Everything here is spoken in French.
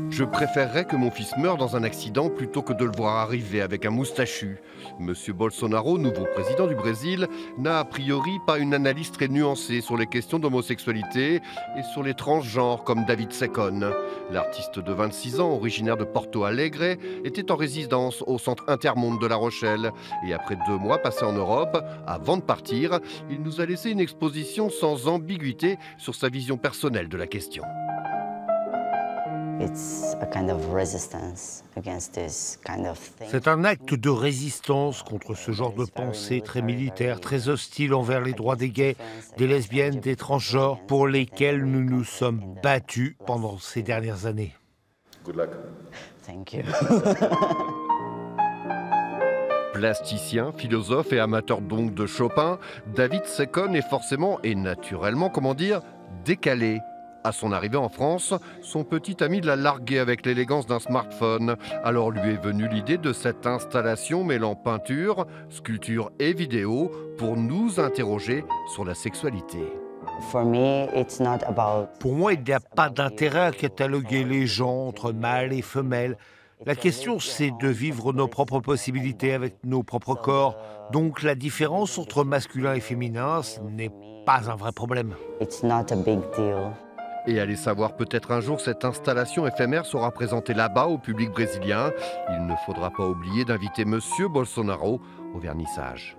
Je préférerais que mon fils meure dans un accident plutôt que de le voir arriver avec un moustachu. Monsieur Bolsonaro, nouveau président du Brésil, n'a a priori pas une analyse très nuancée sur les questions d'homosexualité et sur les transgenres comme David Secon. L'artiste de 26 ans, originaire de Porto Alegre, était en résidence au centre Intermonde de La Rochelle. Et après 2 mois passés en Europe, avant de partir, il nous a laissé une exposition sans ambiguïté sur sa vision personnelle de la question. C'est un acte de résistance contre ce genre de pensée très militaire, très hostile envers les droits des gays, des lesbiennes, des transgenres, pour lesquels nous nous sommes battus pendant ces dernières années. Good luck. Thank you. Plasticien, philosophe et amateur donc de Chopin, David Secon est forcément et naturellement, décalé. À son arrivée en France, son petit ami l'a largué avec l'élégance d'un smartphone. Alors lui est venue l'idée de cette installation mêlant peinture, sculpture et vidéo pour nous interroger sur la sexualité. For me, it's not about... Pour moi, il n'y a pas d'intérêt à cataloguer les gens entre mâles et femelles. La question, c'est de vivre nos propres possibilités avec nos propres corps. Donc la différence entre masculin et féminin, ce n'est pas un vrai problème. It's not a big deal. Et allez savoir, peut-être un jour, cette installation éphémère sera présentée là-bas au public brésilien. Il ne faudra pas oublier d'inviter Monsieur Bolsonaro au vernissage.